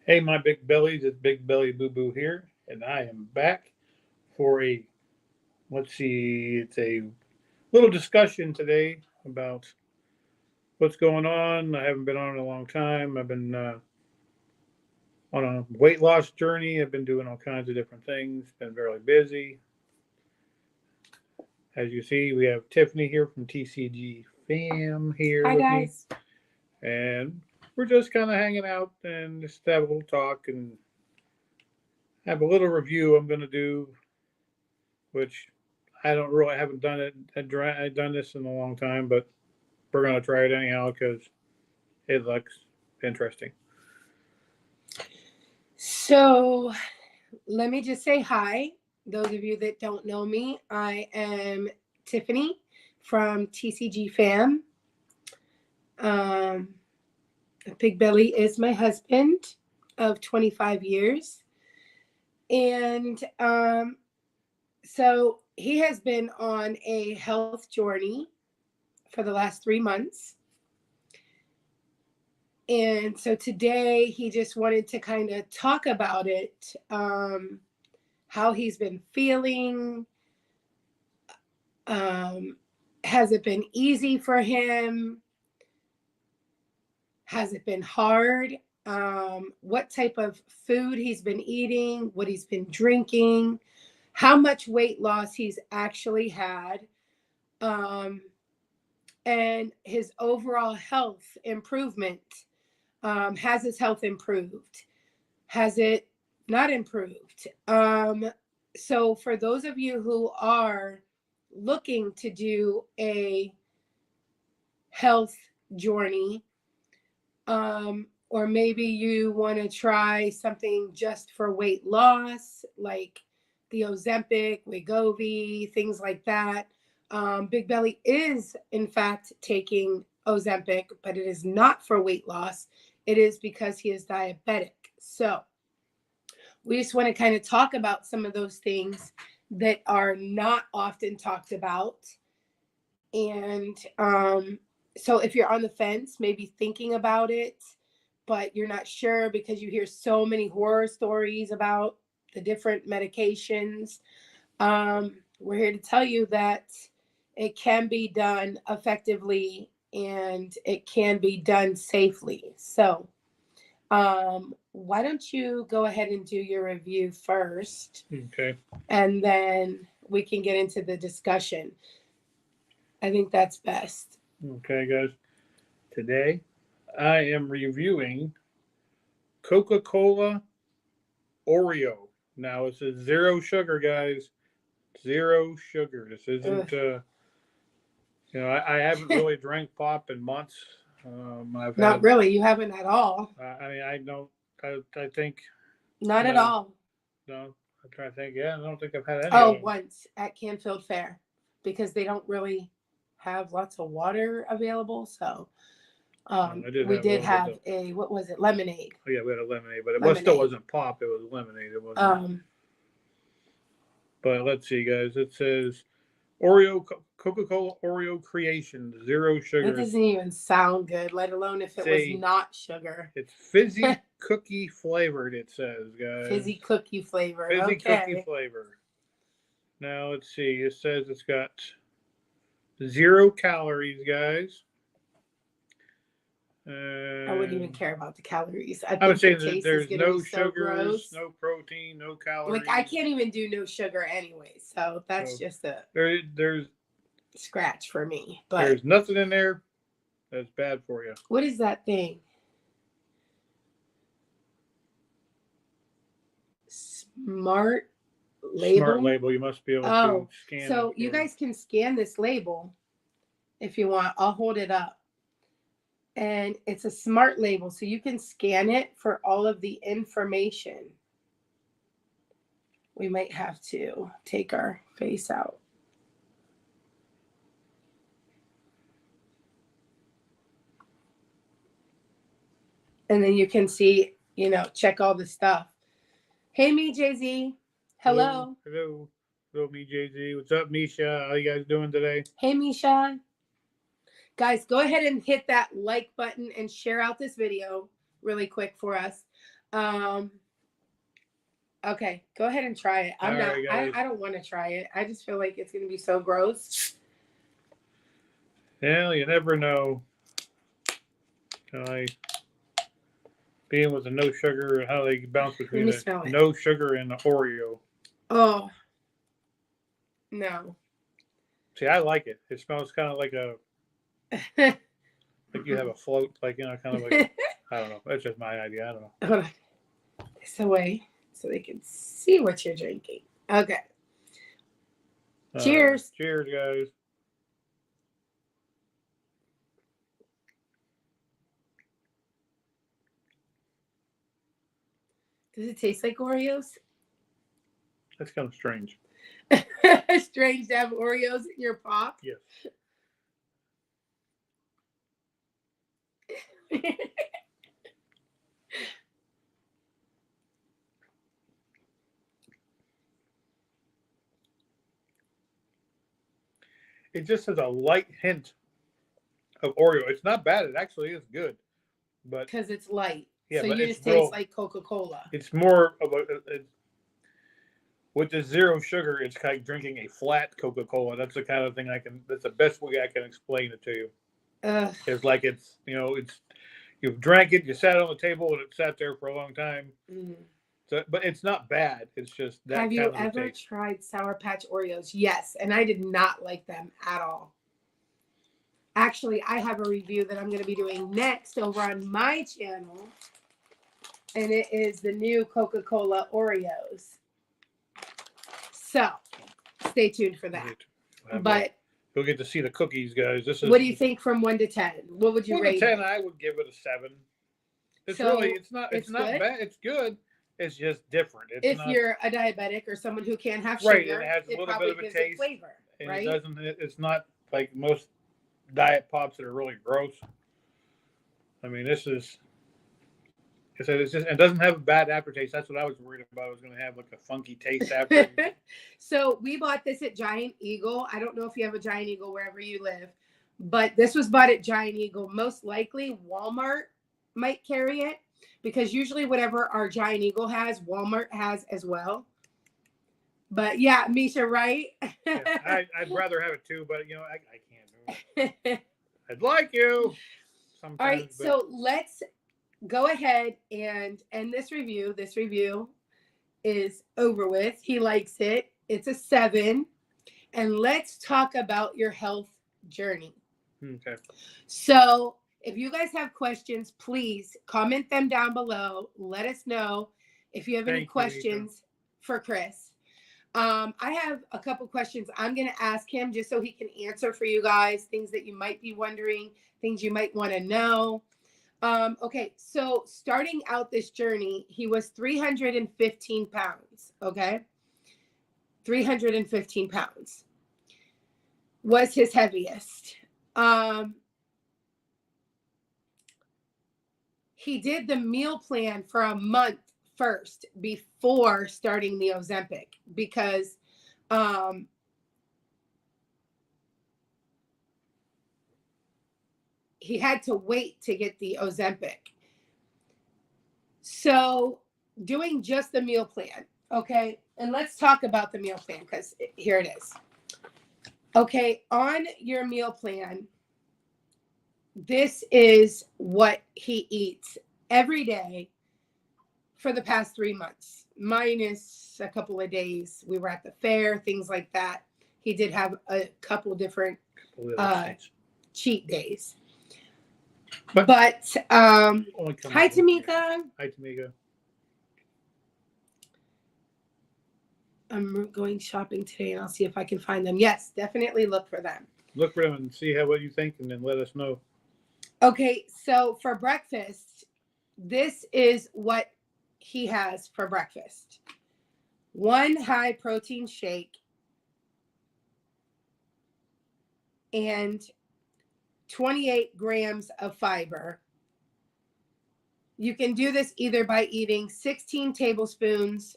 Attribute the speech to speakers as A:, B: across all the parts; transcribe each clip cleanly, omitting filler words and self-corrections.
A: Hey, my big bellies, it's Big Belly Boo Boo here, and I am back for let's see, it's a little discussion today about what's going on. I haven't been on in a long time. I've been on a weight loss journey. I've been doing all kinds of different things, been very busy. As you see, we have Tiffany here from TCG Fam here
B: Hi,
A: with me,
B: guys.
A: and we're just kind of hanging out and just have a little talk and have a little review I'm going to do, which I don't really haven't done it. I've done this in a long time, but we're gonna try it anyhow because it looks interesting.
B: So, let me just say hi. Those of you that don't know me, I am Tiffany from TCG Fam. Um, Big Belly is my husband of 25 years. And so he has been on a health journey for the last 3 months. And so today he just wanted to kind of talk about it, how he's been feeling. Um, has it been easy for him? Has it been hard? What type of food he's been eating, what he's been drinking, how much weight loss he's actually had, um, and his overall health improvement. Has his health improved? Has it not improved? So, for those of you who are looking to do a health journey, or maybe you want to try something just for weight loss, like the Ozempic, Wegovy, things like that. Big Belly is, in fact, taking Ozempic, but it is not for weight loss. It is because he is diabetic. So, we just want to kind of talk about some of those things that are not often talked about. And so if you're on the fence, maybe thinking about it, but you're not sure because you hear so many horror stories about the different medications, we're here to tell you that it can be done effectively and it can be done safely. So, why don't you go ahead and do your review first,
A: Okay.
B: and then we can get into the discussion. I think that's best.
A: Okay, guys. Today I am reviewing Coca Cola Oreo. Now it says zero sugar, guys. Zero sugar. This
B: Ugh.
A: isn't. I haven't really drank pop in months. I've
B: Not
A: had.
B: really. You haven't at all.
A: I mean, I don't. I think
B: Not at
A: no,
B: all.
A: no. I'm trying to think. Yeah, I don't think I've had any of
B: Oh,
A: them.
B: once at Canfield Fair because they don't really have lots of water available. So
A: I did
B: we
A: have a
B: did
A: little bit
B: have
A: of.
B: a, what was it? Lemonade.
A: Oh yeah, we had a lemonade, but still
B: Lemonade.
A: wasn't pop. It was lemonade. It wasn't.
B: Um,
A: But let's see, guys. It says Oreo Coca Cola Oreo Creation zero
B: that
A: sugar.
B: doesn't even sound good, let alone if it was
A: Say
B: not sugar.
A: it's fizzy cookie flavored. It says, guys,
B: Fizzy cookie flavored.
A: fizzy cookie
B: Okay.
A: flavor. Now let's see. It says it's got 0 calories, guys.
B: I wouldn't even
A: And
B: care about the calories. I
A: I would
B: think the
A: say that
B: taste is
A: there's
B: going to be
A: no
B: so
A: sugars,
B: gross.
A: no protein, no
B: Like, I
A: calories.
B: can't even do no sugar anyway. So that's
A: So
B: just a
A: there's
B: scratch for me. But
A: there's nothing in there that's bad for you.
B: what is that thing? Smart
A: Smart
B: label?
A: label. You must be able to
B: Oh,
A: scan it
B: so you
A: for.
B: guys can scan this label if you want. I'll hold it up. And it's a smart label. So you can scan it for all of the information. We might have to take our face out. And then you can see, check all the stuff. Hey, me, Jay Z.
A: Hello,
B: Hello.
A: hello, hello, me, Jay Z. What's up, Misha? How you guys doing today?
B: Hey, Misha. Guys, go ahead and hit that like button and share out this video really quick for us. Okay, go ahead and try it. I'm
A: All
B: not.
A: right, guys.
B: I don't want to try it. I just feel like it's gonna be so gross.
A: Well, you never know. I being with the no sugar, how they bounce between
B: me
A: the
B: smell it.
A: no sugar and the Oreo.
B: Oh no.
A: See, I like it. It smells kind of like like you have a float, like kind of like I don't know. That's just my idea. I don't know.
B: Hold on. This away so they can see what you're drinking. Okay. Cheers.
A: Cheers, guys.
B: Does it taste like Oreos?
A: That's kind of strange.
B: Strange to have Oreos in your pop.
A: Yes. It just has a light hint of Oreo. It's not bad. It actually is good, but
B: Because it's light.
A: Yeah,
B: so
A: but
B: you
A: it's
B: just taste
A: real-
B: like Coca-Cola.
A: it's more of with the zero sugar. It's like drinking a flat Coca-Cola. That's the kind of thing That's the best way I can explain it to you.
B: Ugh.
A: It's like it's you've drank it, you sat on the table, and it sat there for a long time.
B: Mm.
A: So, but it's not bad. It's just that.
B: Have you
A: kind of a
B: ever
A: taste.
B: tried Sour Patch Oreos? Yes, and I did not like them at all. Actually, I have a review that I'm going to be doing next over on my channel, and it is the new Coca-Cola Oreos. So, stay tuned for that. But
A: you'll get to see the cookies, guys. This is.
B: what do you think from 1 to 10? What would you
A: 1 to
B: rate
A: 10,
B: it?
A: I would give it a 7. It's
B: So,
A: it's not
B: it's
A: not
B: good?
A: bad. It's good. It's just different. It's
B: If
A: not,
B: you're a diabetic or someone who can't have sugar,
A: Right, and it has a little
B: probably
A: bit of a
B: gives
A: taste,
B: it flavor,
A: and
B: right?
A: it doesn't. It's not like most diet pops that are really gross. I mean, this is. I said it's just. It doesn't have a bad aftertaste. That's what I was worried about. It was going to have like a funky taste after.
B: So we bought this at Giant Eagle. I don't know if you have a Giant Eagle wherever you live, but this was bought at Giant Eagle. Most likely Walmart might carry it because usually whatever our Giant Eagle has, Walmart has as well. But yeah, Misha, right?
A: Yeah, I'd rather have it too, but I can't do it. I'd like you. Sometimes,
B: All right,
A: but
B: so let's go ahead and end this review. This review is over with. He likes it. It's a 7. And let's talk about your health journey.
A: okay.
B: So if you guys have questions, please comment them down below. Let us know if you have any
A: Thank you,
B: questions for Chris. I have a couple questions I'm going to ask him just so he can answer for you guys, things that you might be wondering, things you might want to know. Okay, so starting out this journey, he was 315 pounds, okay? 315 pounds was his heaviest. He did the meal plan for a month first before starting the Ozempic because he had to wait to get the Ozempic. So doing just the meal plan, okay? And let's talk about the meal plan because here it is. Okay, on your meal plan, this is what he eats every day for the past 3 months, minus a couple of days. We were at the fair, things like that. He did have a couple different cheat days. But hi, Tamika.
A: Hi, Tamika.
B: I'm going shopping today and I'll see if I can find them. Yes, definitely look for them.
A: Look for them and see what you think and then let us know.
B: Okay, so for breakfast, this is what he has for breakfast. 1 high protein shake and 28 grams of fiber. You can do this either by eating 16 tablespoons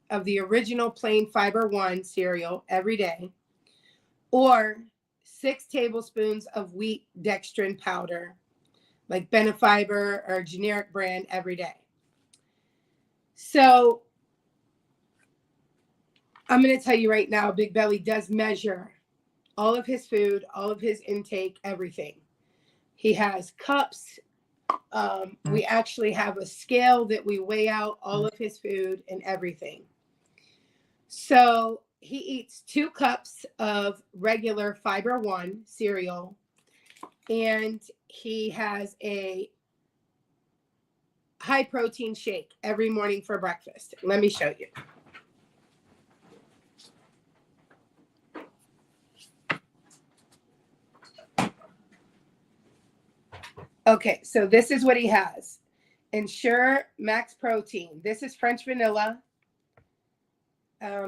B: of the original plain Fiber One cereal every day, or 6 tablespoons of wheat dextrin powder, like Benefiber or generic brand, every day. So I'm going to tell you right now, Big Belly does measure all of his food, all of his intake, everything. He has cups. We actually have a scale that we weigh out all of his food and everything. So he eats 2 cups of regular Fiber One cereal, and he has a high protein shake every morning for breakfast. Let me show you. Okay, so this is what he has. Ensure Max Protein. This is French vanilla.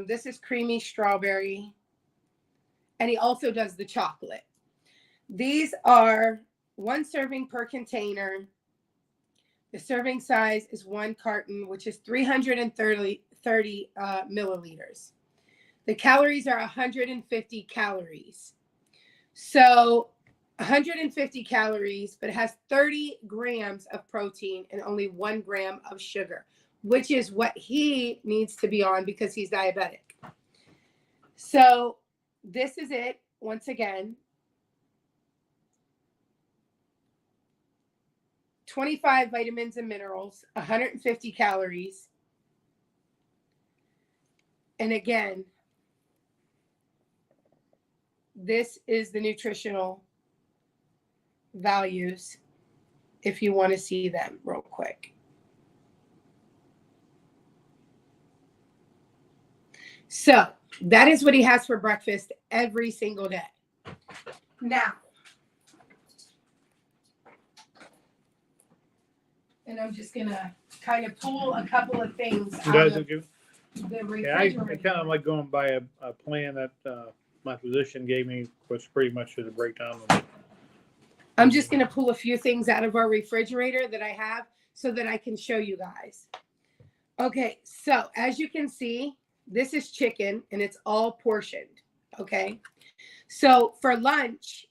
B: This is creamy strawberry. And he also does the chocolate. These are 1 serving per container. The serving size is 1 carton, which is 330 milliliters. The calories are 150 calories. So 150 calories, but it has 30 grams of protein and only 1 gram of sugar, which is what he needs to be on because he's diabetic. So this is it once again. 25 vitamins and minerals, 150 calories. And again, this is the nutritional values if you want to see them real quick. So that is what he has for breakfast every single day. Now, and I'm just gonna kind of pull a couple of things out of the
A: I
B: refrigerator.
A: kind of like going by a plan that my physician gave me, which pretty much is a breakdown.
B: I'm just going to pull a few things out of our refrigerator that I have so that I can show you guys. Okay, so as you can see, this is chicken and it's all portioned. Okay, so for lunch,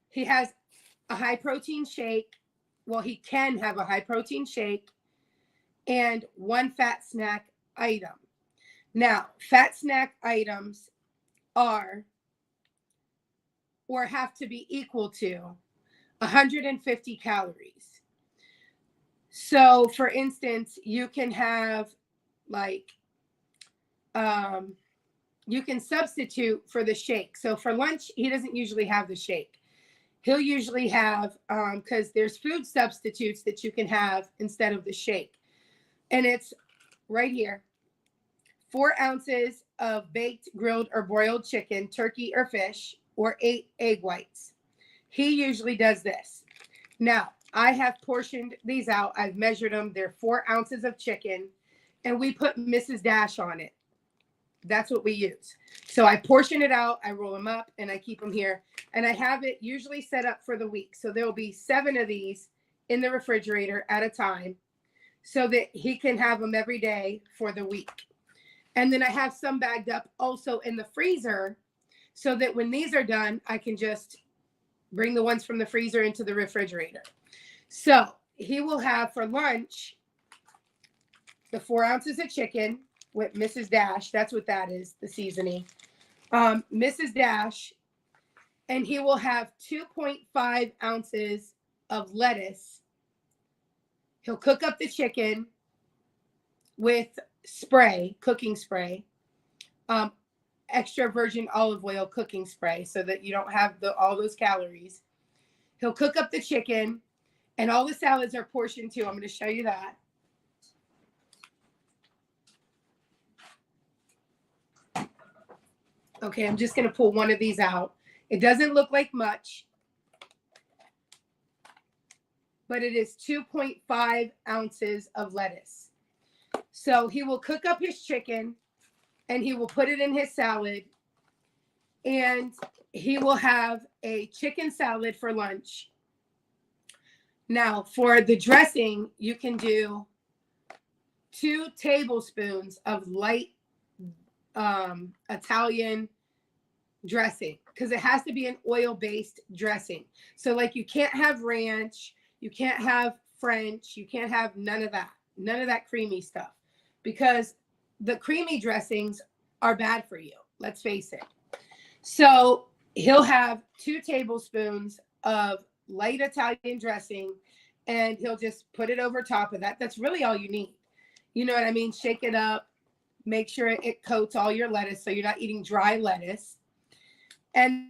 B: he has a high protein shake. Well, he can have a high protein shake and 1 fat snack item. Now, fat snack items are or have to be equal to 150 calories. So for instance, you can have like, you can substitute for the shake. So for lunch, he doesn't usually have the shake. He'll usually have, because there's food substitutes that you can have instead of the shake. And it's right here, 4 ounces of baked, grilled, or broiled chicken, turkey, or fish, or 8 egg whites. He usually does this. Now, I have portioned these out. I've measured them. They're 4 ounces of chicken, and we put Mrs. Dash on it. That's what we use. So I portion it out, I roll them up, and I keep them here. And I have it usually set up for the week. So there will be 7 of these in the refrigerator at a time so that he can have them every day for the week. And then I have some bagged up also in the freezer so that when these are done, I can just bring the ones from the freezer into the refrigerator. So he will have for lunch the 4 ounces of chicken with Mrs. Dash. That's what that is, the seasoning. Mrs. Dash. And he will have 2.5 ounces of lettuce. He'll cook up the chicken with spray, cooking spray, extra virgin olive oil cooking spray so that you don't have all those calories. He'll cook up the chicken, and all the salads are portioned too. I'm going to show you that. Okay, I'm just going to pull one of these out. It doesn't look like much, but it is 2.5 ounces of lettuce. So he will cook up his chicken and he will put it in his salad, and he will have a chicken salad for lunch. Now, for the dressing, you can do 2 tablespoons of light Italian dressing, because it has to be an oil-based dressing. So like you can't have ranch, you can't have French, you can't have none of that creamy stuff. because the creamy dressings are bad for you. Let's face it. So he'll have 2 tablespoons of light Italian dressing, and he'll just put it over top of that. That's really all you need. You know what I mean? Shake it up, make sure it coats all your lettuce so you're not eating dry lettuce. And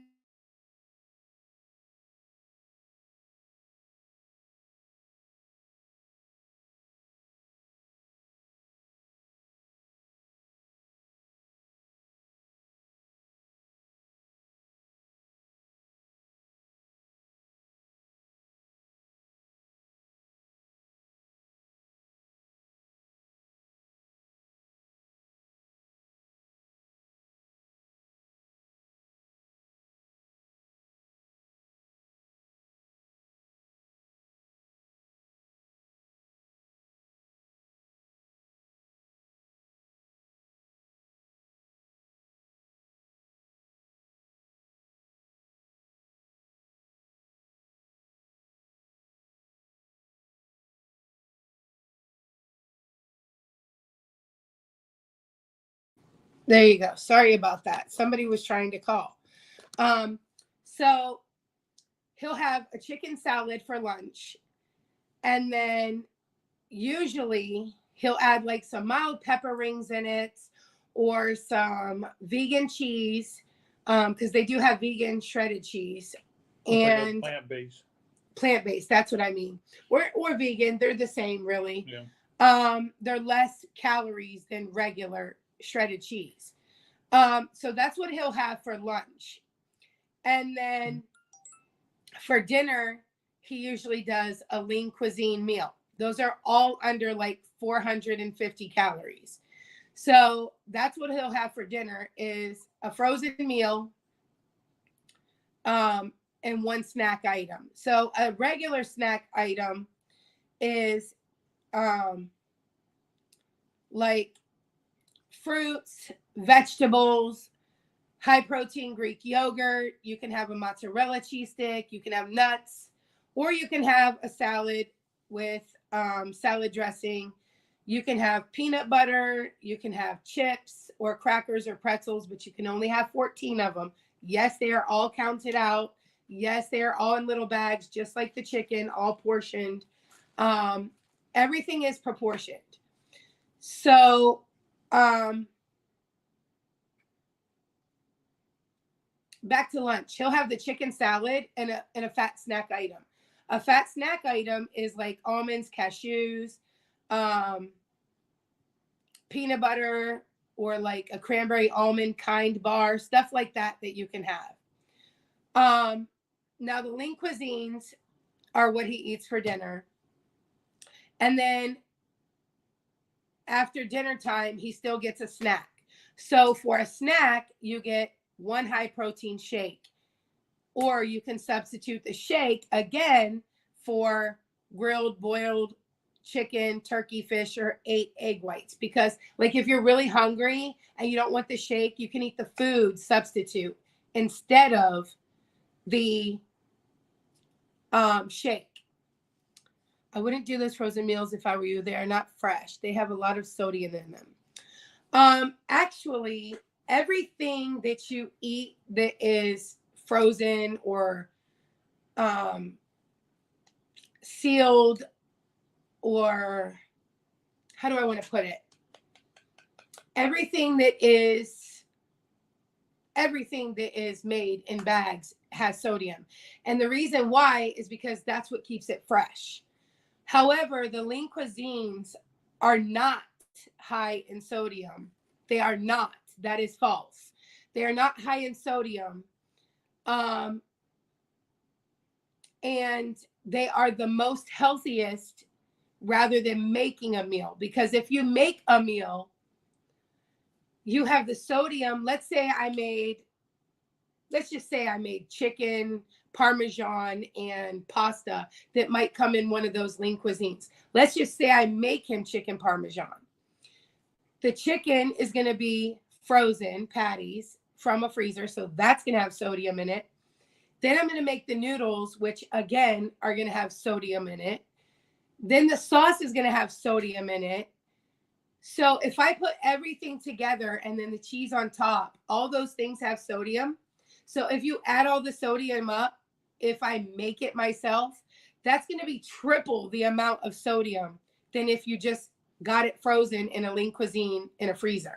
B: there you go. Sorry about that. Somebody was trying to call. So he'll have a chicken salad for lunch. And then usually he'll add like some mild pepper rings in it or some vegan cheese, because they do have vegan shredded cheese and
A: plant-based.
B: Plant-based. That's what I mean. Or vegan. They're the same, really.
A: Yeah.
B: They're less calories than regular shredded cheese. So that's what he'll have for lunch. And then for dinner, he usually does a lean cuisine meal. Those are all under like 450 calories. So that's what he'll have for dinner is a frozen meal, and 1 snack item. So a regular snack item is like fruits, vegetables, high protein Greek yogurt. You can have a mozzarella cheese stick. You can have nuts, or you can have a salad with salad dressing. You can have peanut butter. You can have chips or crackers or pretzels, but you can only have 14 of them. Yes, they are all counted out. Yes, they are all in little bags, just like the chicken, all portioned. Everything is proportioned. So, back to lunch. He'll have the chicken salad and a fat snack item. A fat snack item is like almonds, cashews, peanut butter, or like a cranberry almond kind bar, stuff like that you can have. Now the lean cuisines are what he eats for dinner. And then after dinner time, he still gets a snack. So for a snack, you get 1 high protein shake, or you can substitute the shake again for grilled, boiled chicken, turkey, fish, or 8 egg whites. Because like if you're really hungry and you don't want the shake, you can eat the food substitute instead of the shake. I wouldn't do those frozen meals if I were you. They are not fresh. They have a lot of sodium in them. Actually, everything that you eat that is frozen or sealed, or how do I want to put it? Everything that is made in bags has sodium. And the reason why is because that's what keeps it fresh. However, the lean cuisines are not high in sodium. They are not. That is false. They are not high in sodium. And they are the most healthiest rather than making a meal. Because if you make a meal, you have the sodium. Let's just say I made chicken, Parmesan, and pasta that might come in one of those lean cuisines. Let's just say I make him chicken Parmesan. The chicken is going to be frozen patties from a freezer, so that's going to have sodium in it. Then I'm going to make the noodles, which again are going to have sodium in it. Then the sauce is going to have sodium in it. So if I put everything together and then the cheese on top, all those things have sodium. So if you add all the sodium up, if I make it myself, that's going to be triple the amount of sodium than if you just got it frozen in a Lean Cuisine in a freezer.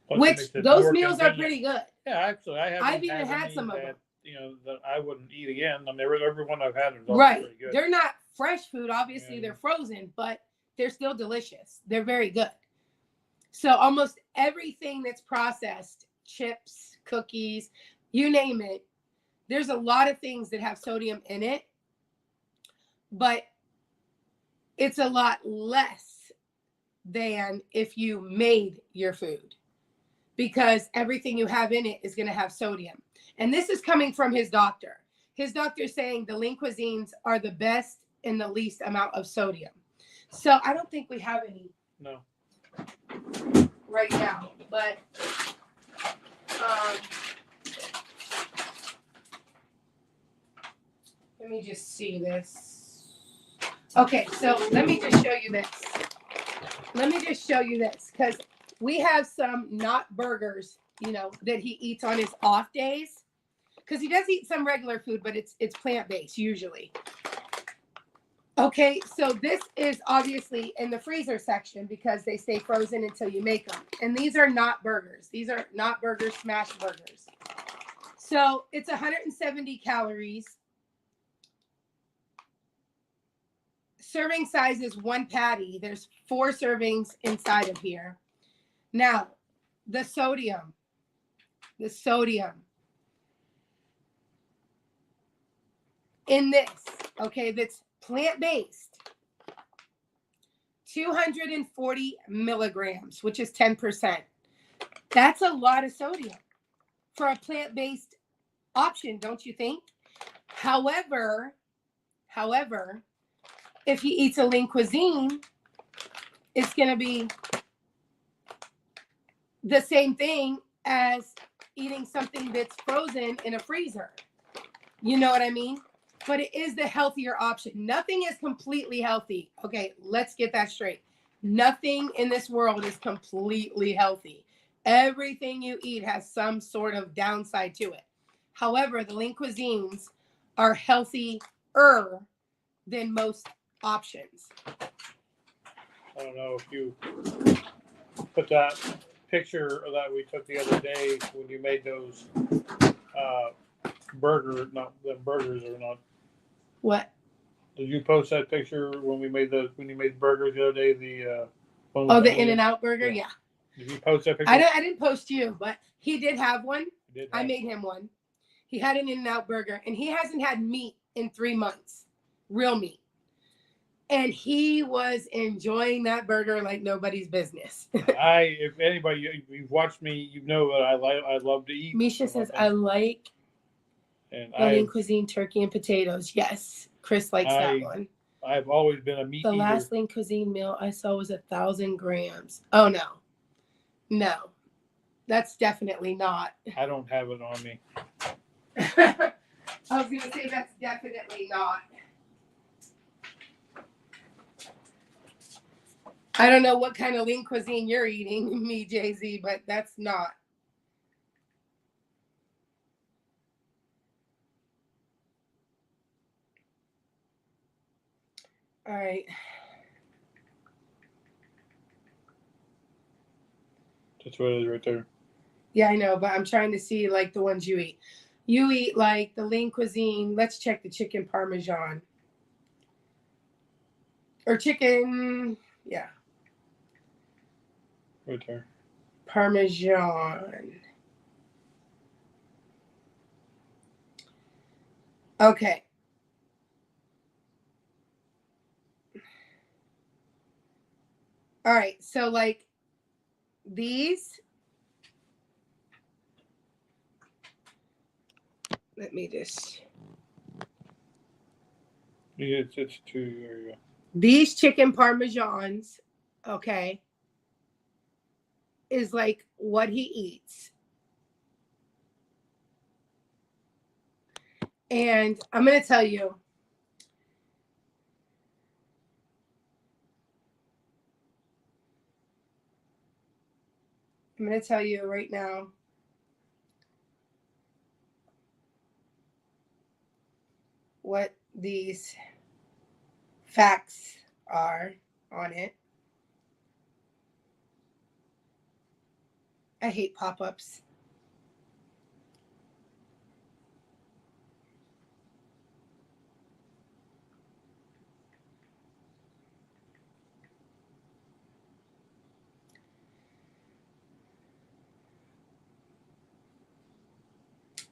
A: Plus, it
B: Which
A: makes it
B: those
A: more
B: meals are
A: convenient.
B: pretty good.
A: Yeah, actually, I haven't
B: I've even had
A: any
B: some of
A: that
B: them.
A: that I wouldn't eat again. I mean, every one I've had is always
B: Right.
A: pretty good.
B: They're not fresh food. Obviously,
A: Yeah.
B: they're frozen, but they're still delicious. They're very good. So almost everything that's processed, chips, cookies, you name it, there's a lot of things that have sodium in it, but it's a lot less than if you made your food, because everything you have in it is going to have sodium. And this is coming from his doctor. His doctor's saying the Lean Cuisines are the best in the least amount of sodium. So I don't think we have any
A: No.
B: right now, but let me just see this. Okay, so let me just show you this. Let me just show you this, because we have some not burgers, you know, that he eats on his off days, because he does eat some regular food, but it's plant-based usually. Okay, so this is obviously in the freezer section because they stay frozen until you make them. And these are not burgers. These are not burgers, smash burgers. So it's 170 calories. Serving size is 1 patty. There's 4 servings inside of here. Now, the sodium in this, okay, that's plant-based, 240 milligrams, which is 10%. That's a lot of sodium for a plant-based option, don't you think? However, if he eats a Lean Cuisine, it's going to be the same thing as eating something that's frozen in a freezer. You know what I mean? But it is the healthier option. Nothing is completely healthy. Okay, let's get that straight. Nothing in this world is completely healthy. Everything you eat has some sort of downside to it. However, the Lean Cuisines are healthier than most options.
A: I don't know if you put that picture that we took the other day when you made those burgers or not.
B: What?
A: Did you post that picture when you made burgers the other day? The
B: the In-N-Out burger? Yeah.
A: Did you post that picture?
B: I didn't post you, but he did have one. I made him one. He had an In-N-Out burger, and he hasn't had meat in 3 months, real meat. And he was enjoying that burger like nobody's business.
A: If anybody, if you've watched me, you know that I love to eat.
B: Misha says, I like Lean Cuisine turkey and potatoes. Yes, Chris likes that one.
A: I've always been a meat eater. The
B: last Lean Cuisine meal I saw was 1,000 grams. Oh, no, that's definitely not.
A: I don't have it on me.
B: I was going to say that's definitely not. I don't know what kind of Lean Cuisine you're eating, me, Jay-Z, but that's not. All right.
A: That's what it is right there.
B: Yeah, I know, but I'm trying to see like the ones you eat. You eat like the Lean Cuisine. Let's check the chicken Parmesan. Or chicken, yeah.
A: Right there.
B: Parmesan. Okay. All right, so like these, let me just.
A: Yeah, it's 2. There you go.
B: These chicken Parmesans, okay, is like what he eats. And I'm going to tell you, I'm going to tell you right now. What these facts are on it. I hate pop-ups.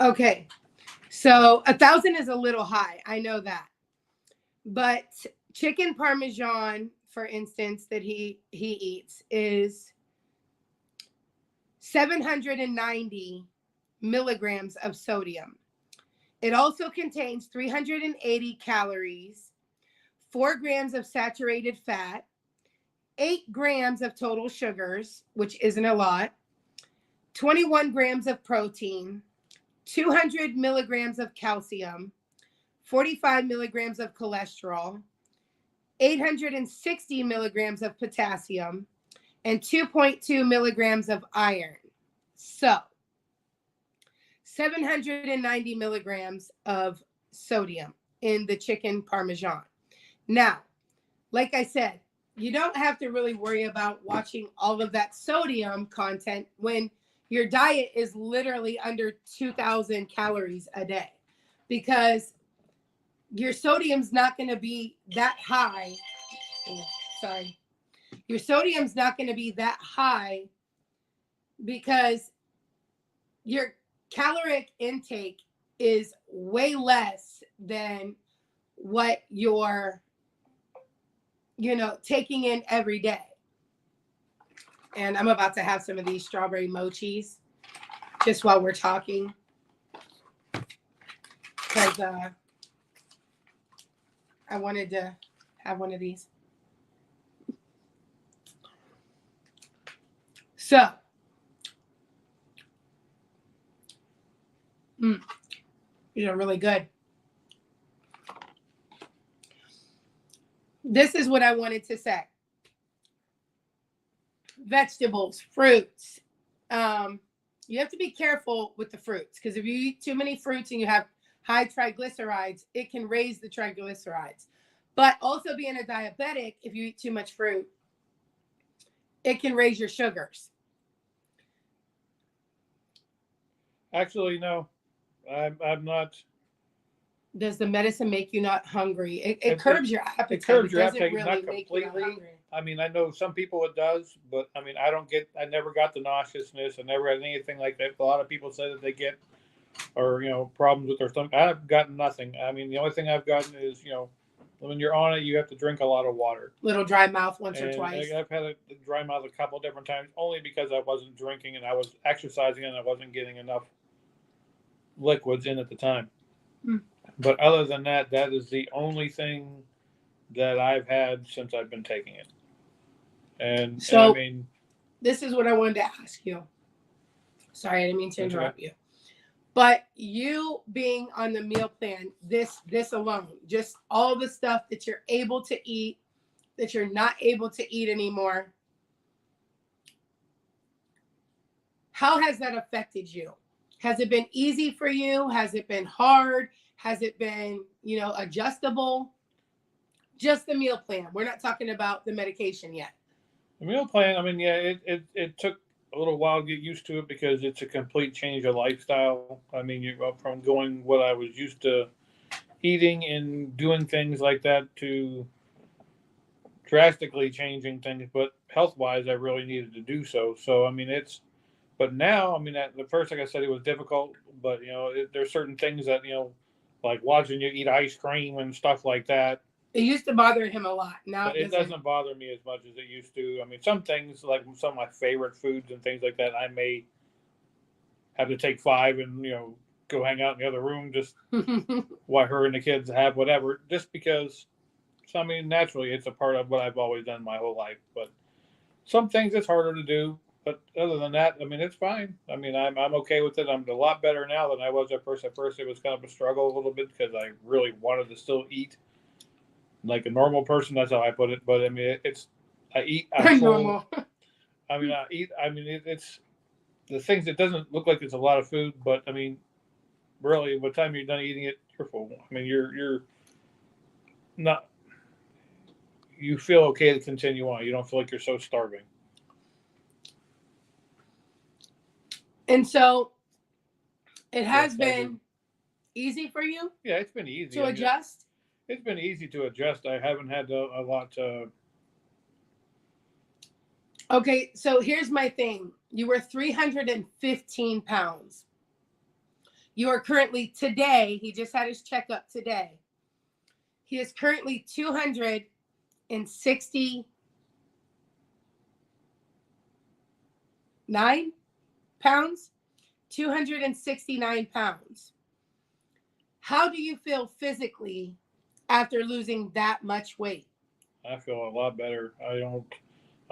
B: Okay, so 1,000 is a little high. I know that. But chicken parmesan, for instance, that he eats is 790 milligrams of sodium. It also contains 380 calories, 4 grams of saturated fat, 8 grams of total sugars, which isn't a lot, 21 grams of protein, 200 milligrams of calcium, 45 milligrams of cholesterol, 860 milligrams of potassium, and 2.2 milligrams of iron. So 790 milligrams of sodium in the chicken parmesan. Now, like I said, you don't have to really worry about watching all of that sodium content when your diet is literally under 2,000 calories a day, because your sodium's not going to be that high. Oh, sorry. Your sodium's not going to be that high because your caloric intake is way less than what you're, taking in every day. And I'm about to have some of these strawberry mochis just while we're talking, because I wanted to have one of these. So, these are really good. This is what I wanted to say. Vegetables, fruits. You have to be careful with the fruits, because if you eat too many fruits and you have high triglycerides, it can raise the triglycerides. But also, being a diabetic, if you eat too much fruit, it can raise your sugars.
A: Actually, no, I'm not.
B: Does the medicine make you not hungry? It curbs your appetite.
A: It curbs your appetite,
B: really
A: not completely. I mean, I know some people it does, but I mean, I never got the nauseousness. I never had anything like that. A lot of people say that they get, or problems with their stomach. I've gotten nothing. I mean, the only thing I've gotten is when you're on it, you have to drink a lot of water.
B: Little dry mouth once or twice.
A: I've had a dry mouth a couple different times, only because I wasn't drinking and I was exercising and I wasn't getting enough liquids in at the time. But other than that, that is the only thing that I've had since I've been taking it. And I mean,
B: this is what I wanted to ask you. Sorry, I didn't mean to interrupt you. But you being on the meal plan, this alone, just all the stuff that you're able to eat, that you're not able to eat anymore, how has that affected you? Has it been easy for you? Has it been hard? Has it been, adjustable? Just the meal plan. We're not talking about the medication yet.
A: The meal plan, I mean, yeah, it took a little while to get used to it because it's a complete change of lifestyle. I mean, you go from going what I was used to eating and doing things like that to drastically changing things. But health-wise, I really needed to do so. So, I mean, but now, I mean, at the first, like I said, it was difficult. But, there's certain things that, like watching you eat ice cream and stuff like that.
B: It used to bother him a lot. Now
A: it doesn't bother me as much as it used to. I mean, some things, like some of my favorite foods and things like that, I may have to take 5 and, go hang out in the other room just while her and the kids have whatever, just because, I mean, naturally it's a part of what I've always done my whole life. But some things it's harder to do. But other than that, I mean, it's fine. I mean, I'm okay with it. I'm a lot better now than I was at first. At first, it was kind of a struggle a little bit because I really wanted to still eat like a normal person. That's how I put it. But I mean, I eat. I'm normal. I mean, I eat. I mean, it's the things, it doesn't look like it's a lot of food, but I mean, really, by the time you're done eating it, you're full. I mean, you're not, you feel okay to continue on. You don't feel like you're so starving.
B: And so it has
A: Yes, I do.
B: been easy for you
A: Yeah, it's been easy.
B: to adjust.
A: It's been easy to adjust. I haven't had a lot to.
B: Okay, so here's my thing. You were 315 pounds. You are currently today, he just had his checkup today. He is currently 269 pounds. 269 pounds. How do you feel physically after losing that much weight?
A: I feel a lot better.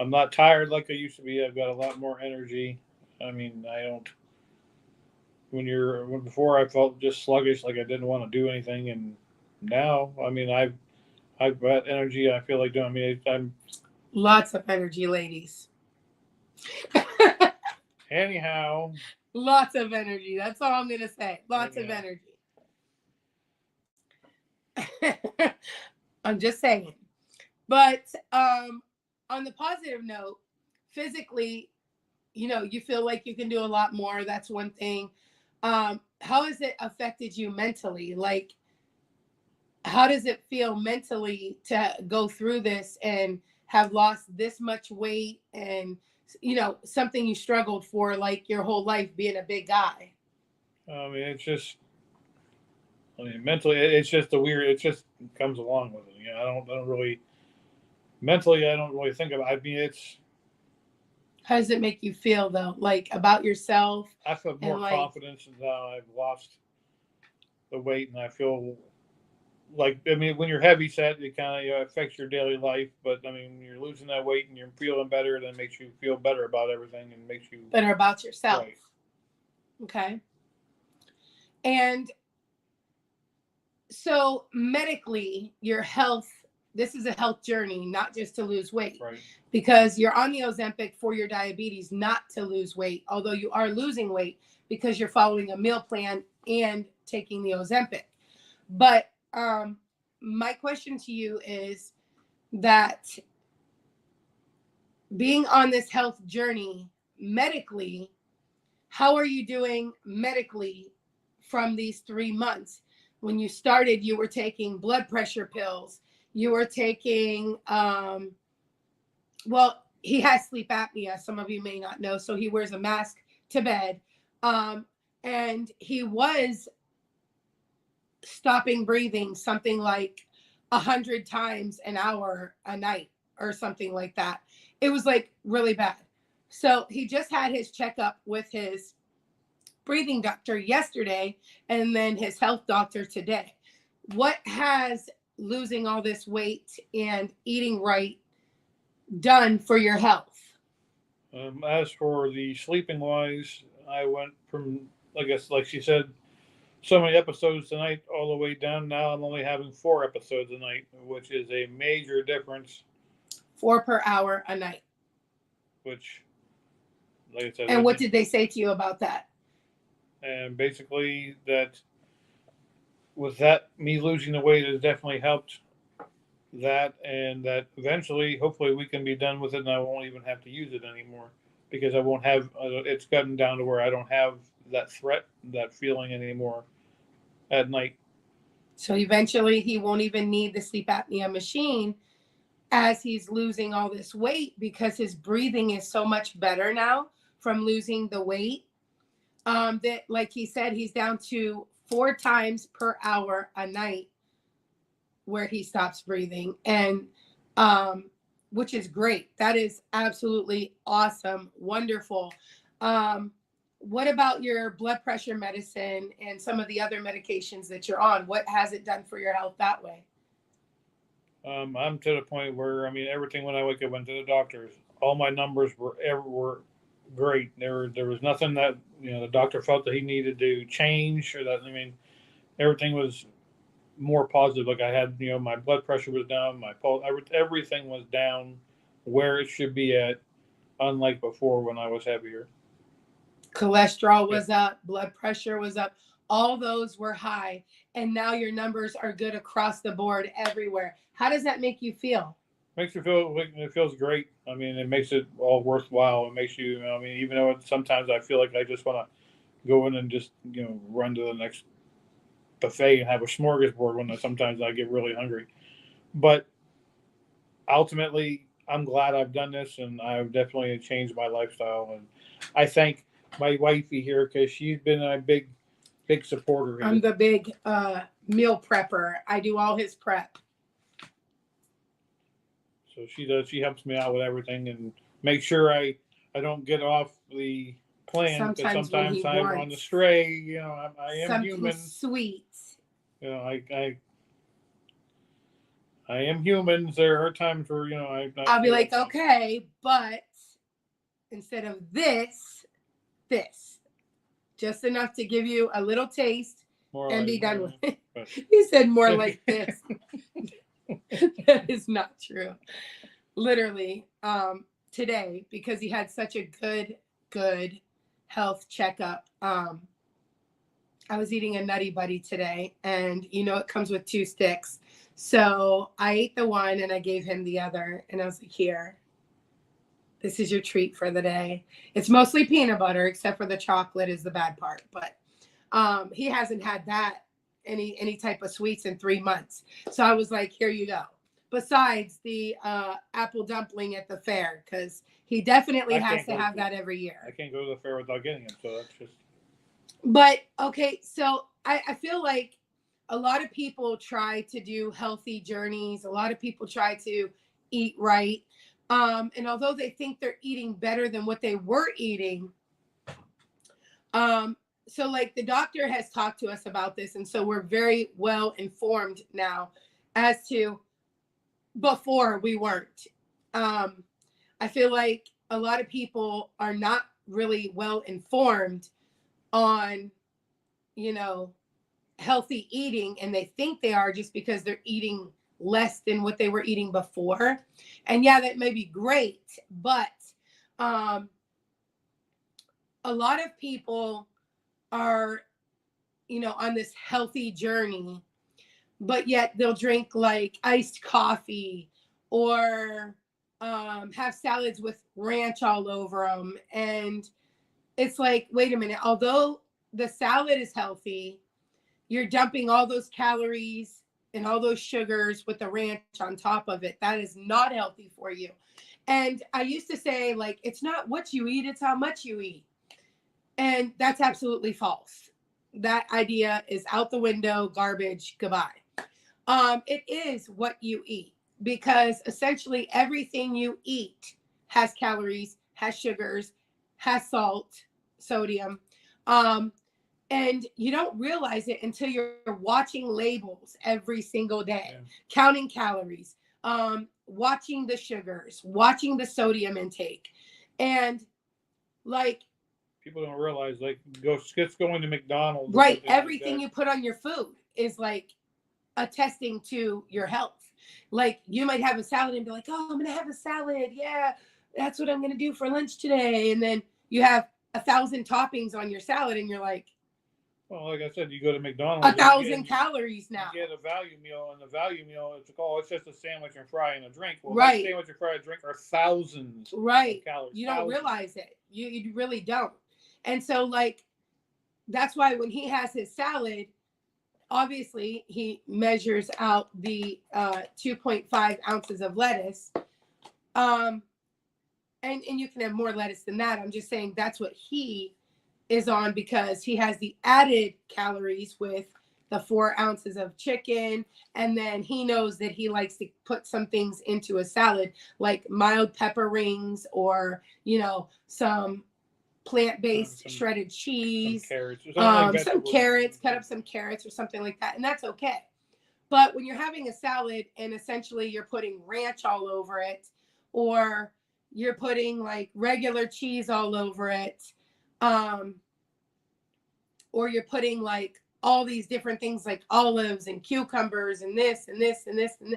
A: I'm not tired like I used to be. I've got a lot more energy. I mean, I don't. When before I felt just sluggish, like I didn't want to do anything, and now, I mean, I've got energy. I feel like doing. I mean, I'm
B: Lots of energy, ladies.
A: anyhow.
B: Lots of energy. That's all I'm going to say. Lots of
A: Anyhow.
B: energy. I'm just saying. But on the positive note, physically, you feel like you can do a lot more. That's one thing. How has it affected you mentally? Like, how does it feel mentally to go through this and have lost this much weight and, something you struggled for like your whole life being a big guy?
A: I mean, it's just. I mean, mentally, it's just a weird. It just comes along with it. I don't really mentally. I don't really think about. I mean, it's.
B: How does it make you feel though? Like about yourself
A: I feel
B: and
A: more
B: like,
A: confidence now. I've lost the weight, and I feel like, I mean, when you're heavy set, it kind of affects your daily life. But I mean, when you're losing that weight and you're feeling better, then makes you feel better about everything and makes you
B: better about yourself.
A: right.
B: Okay. And so medically, your health, this is a health journey, not just to lose weight.
A: Right.
B: Because you're on the Ozempic for your diabetes, not to lose weight, although you are losing weight because you're following a meal plan and taking the Ozempic. But my question to you is that being on this health journey medically, how are you doing medically from these 3 months? When you started, you were taking blood pressure pills. You were taking, well, he has sleep apnea. Some of you may not know. So he wears a mask to bed. And he was stopping breathing something like 100 times an hour a night or something like that. It was like really bad. So he just had his checkup with his breathing doctor yesterday and then his health doctor today. What has losing all this weight and eating right done for your health?
A: As for the sleeping wise, I went from, I guess, like she said, so many episodes tonight all the way down. Now I'm only having 4 episodes a night, which is a major difference.
B: 4 per hour a night.
A: Which, like I said,
B: and what did they say to you about that?
A: And basically that with that, me losing the weight has definitely helped that, and that eventually, hopefully, we can be done with it, and I won't even have to use it anymore because I won't have. It's gotten down to where I don't have that threat, that feeling anymore at night.
B: So eventually, he won't even need the sleep apnea machine as he's losing all this weight because his breathing is so much better now from losing the weight. That, like he said, he's down to 4 times per hour a night where he stops breathing, and which is great. That is absolutely awesome, wonderful. What about your blood pressure medicine and some of the other medications that you're on? What has it done for your health that way?
A: I'm to the point where, I mean, everything when I wake up went to the doctors. All my numbers were great. There was nothing that the doctor felt that he needed to change, or that, I mean, everything was more positive. Like I had, my blood pressure was down, my pulse, everything was down where it should be at, unlike before when I was heavier.
B: Cholesterol was up, blood pressure was up. All those were high. And now your numbers are good across the board everywhere. How does that make you feel?
A: Makes you feel like it feels great. I mean, it makes it all worthwhile. It makes you. I mean, even though sometimes I feel like I just want to go in and just run to the next buffet and have a smorgasbord when sometimes I get really hungry. But ultimately, I'm glad I've done this, and I've definitely changed my lifestyle. And I thank my wifey here because she's been a big supporter.
B: I'm the big meal prepper. I do all his prep.
A: So she does. She helps me out with everything and make sure I don't get off the plan because sometimes I'm on the stray. I am
B: something
A: human.
B: Sweet.
A: I am human. There are times where
B: I'll be like, okay, but instead of this, just enough to give you a little taste and be done with it. He said more like this. That is not true. Literally, today, because he had such a good health checkup. I was eating a Nutty Buddy today, and it comes with 2 sticks. So I ate the one and I gave him the other, and I was like, here, this is your treat for the day. It's mostly peanut butter, except for the chocolate is the bad part. But he hasn't had that any type of sweets in 3 months. So I was like, here you go. Besides the apple dumpling at the fair, because he definitely has to have that every year.
A: I can't go to the fair without getting it, so that's just.
B: But okay, so I feel like a lot of people try to do healthy journeys. A lot of people try to eat right. And although they think they're eating better than what they were eating, so like the doctor has talked to us about this, and so we're very well informed now as to before we weren't. I feel like a lot of people are not really well informed on, healthy eating, and they think they are just because they're eating less than what they were eating before. And yeah, that may be great, but a lot of people are, on this healthy journey, but yet they'll drink like iced coffee or have salads with ranch all over them. And it's like, wait a minute, although the salad is healthy, you're dumping all those calories and all those sugars with the ranch on top of it. That is not healthy for you. And I used to say, like, it's not what you eat, it's how much you eat. And that's absolutely false. That idea is out the window, garbage, goodbye. It is what you eat, because essentially everything you eat has calories, has sugars, has salt, sodium. And you don't realize it until you're watching labels every single day, counting calories, watching the sugars, watching the sodium intake. And like,
A: people don't realize, like, it's going to McDonald's.
B: Right. Everything you put on your food is like attesting to your health. Like, you might have a salad and be like, oh, I'm going to have a salad. Yeah, that's what I'm going to do for lunch today. And then you have 1,000 toppings on your salad and you're like,
A: well, like I said, you go to McDonald's.
B: 1,000 calories now.
A: You get a value meal, and the value meal, it's just a sandwich and fry and a drink. Well,
B: right.
A: That sandwich and fry and drink are thousands of calories.
B: You don't realize it. You really don't. And so, like, that's why when he has his salad, obviously he measures out the 2.5 ounces of lettuce. And you can have more lettuce than that. I'm just saying that's what he is on, because he has the added calories with the 4 ounces of chicken. And then he knows that he likes to put some things into a salad, like mild pepper rings or, some plant-based shredded cheese, some carrots, cut up some carrots or something like that. And that's okay. But when you're having a salad and essentially you're putting ranch all over it, or you're putting like regular cheese all over it, or you're putting like all these different things like olives and cucumbers and this and this and this, and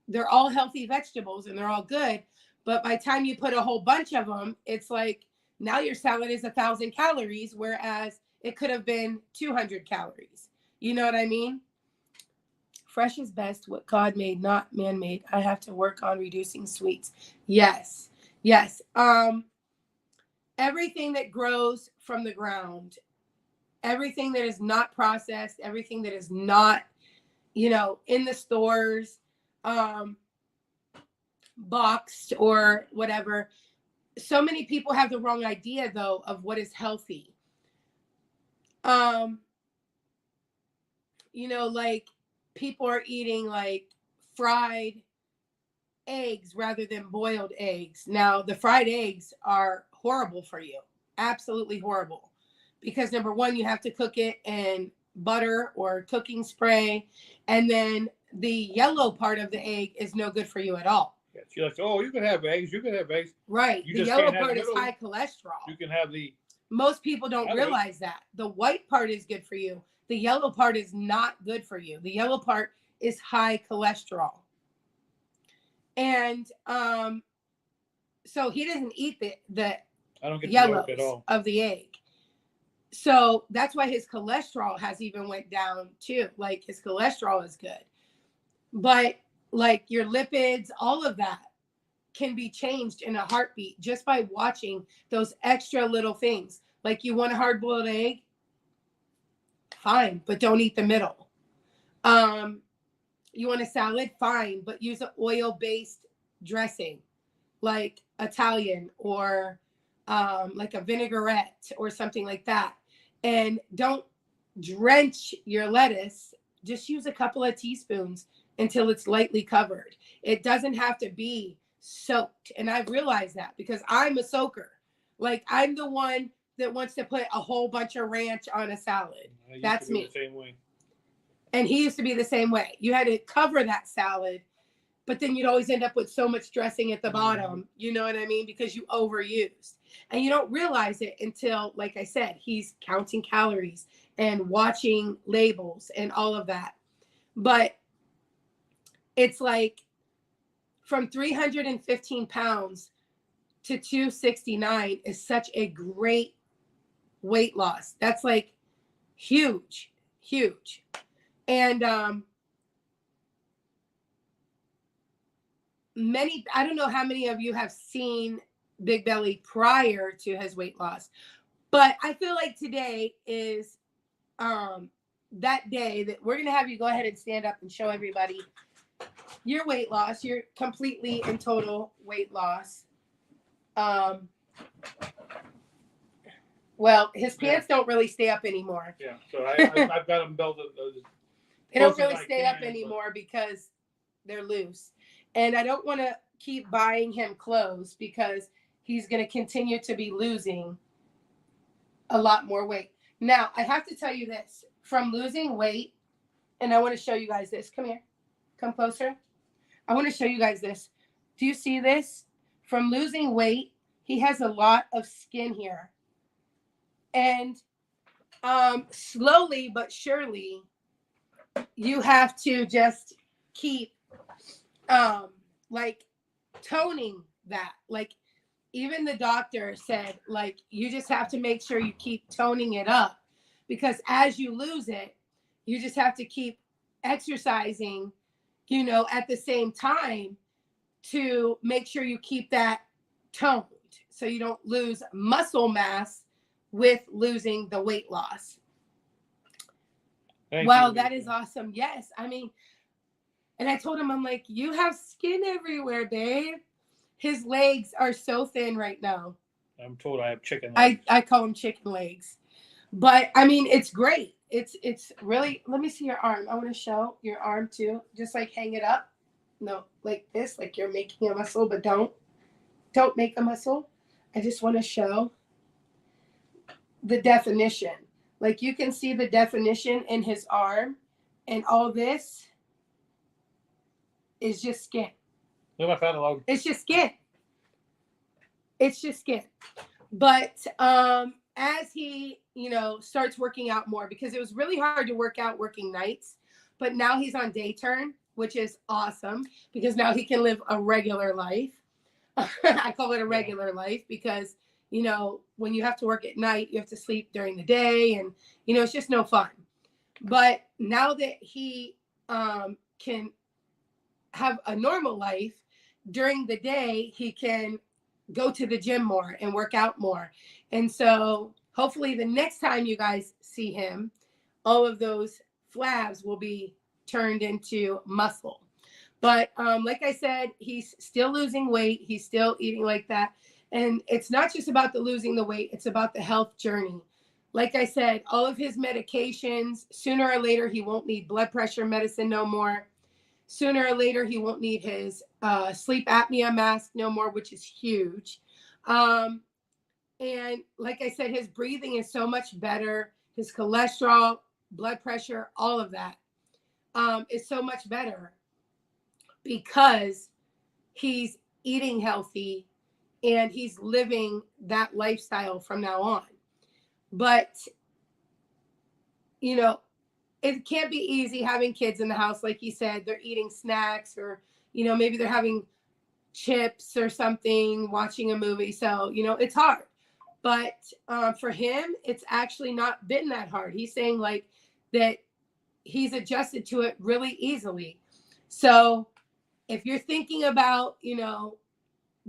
B: they're all healthy vegetables and they're all good. But by the time you put a whole bunch of them, it's like Now your salad is 1,000 calories, whereas it could have been 200 calories. You know what I mean? Fresh is best, what God made, not man made. I have to work on reducing sweets. Yes. Yes. Everything that grows from the ground, everything that is not processed, everything that is not, in the stores, boxed or whatever. So many people have the wrong idea though of what is healthy. Like people are eating like fried eggs rather than boiled eggs. Now, the fried eggs are horrible for you. Absolutely horrible. Because number one, you have to cook it in butter or cooking spray. And then the yellow part of the egg is no good for you at all.
A: Yeah, she's like, oh, you can have eggs. You can have eggs.
B: Right.
A: You
B: the
A: just
B: yellow
A: can't have
B: part is
A: middle.
B: high cholesterol.
A: You can have the.
B: Most people don't realize that. The white part is good for you. The yellow part is not good for you. The yellow part is high cholesterol. And so he doesn't eat the
A: I don't get the
B: yellows
A: yolk at all
B: of the egg. So that's why his cholesterol has even went down too. Like his cholesterol is good. But like your lipids, all of that can be changed in a heartbeat just by watching those extra little things. Like you want a hard-boiled egg? Fine, but don't eat the middle. You want a salad? Fine, but use an oil-based dressing like Italian or like a vinaigrette or something like that. And don't drench your lettuce. Just use a couple of teaspoons until it's lightly covered. It doesn't have to be soaked. And I've realized that because I'm a soaker. Like I'm the one that wants to put a whole bunch of ranch on a salad. That's me.
A: The same way.
B: And he used to be the same way. You had to cover that salad, but then you'd always end up with so much dressing at the bottom. You know what I mean? Because you overused. And you don't realize it until, like I said, he's counting calories and watching labels and all of that. But it's like from 315 pounds to 269 is such a great weight loss. That's like huge, huge. And I don't know how many of you have seen Big Belly prior to his weight loss, but I feel like today is that day that we're going to have you go ahead and stand up and show everybody your weight loss, your completely and total weight loss. Well, his pants don't really stay up anymore.
A: Yeah, so I've got them belted.
B: They don't really stay up anymore because they're loose. And I don't want to keep buying him clothes because he's going to continue to be losing a lot more weight. Now, I have to tell you this. From losing weight, and I want to show you guys this. Come here. Come closer. I want to show you guys this. Do you see this? From losing weight, he has a lot of skin here. And slowly but surely, you have to just keep like toning that. Like even the doctor said, like, you just have to make sure you keep toning it up because as you lose it, you just have to keep exercising, at the same time to make sure you keep that toned so you don't lose muscle mass with losing the weight loss. Wow, that is awesome. Yes. I mean, and I told him, I'm like, you have skin everywhere, babe. His legs are so thin right now.
A: I'm told I have chicken legs.
B: I call them chicken legs. But I mean, it's great. It's really, let me see your arm. I want to show your arm too. Just like hang it up. No, like this, like you're making a muscle, but don't make a muscle. I just want to show the definition. Like you can see the definition in his arm, and all this is just skin.
A: Look at my fat log.
B: It's just skin. It's just skin. But as he, starts working out more, because it was really hard to work out working nights, but now he's on day turn, which is awesome because now he can live a regular life. I call it a regular life because, you know, when you have to work at night, you have to sleep during the day, and you know, it's just no fun. But now that he can have a normal life during the day, he can go to the gym more and work out more. And so hopefully the next time you guys see him, all of those flabs will be turned into muscle. But like I said, he's still losing weight. He's still eating like that. And it's not just about the losing the weight, it's about the health journey. Like I said, all of his medications, sooner or later, he won't need blood pressure medicine no more. Sooner or later, he won't need his sleep apnea mask no more, which is huge. And like I said, his breathing is so much better. His cholesterol, blood pressure, all of that is so much better because he's eating healthy and he's living that lifestyle from now on. But, you know, it can't be easy having kids in the house. Like you said, they're eating snacks, or, you know, maybe they're having chips or something, watching a movie. So, you know, it's hard. But for him, it's actually not been that hard. He's saying like that he's adjusted to it really easily. So if you're thinking about, you know,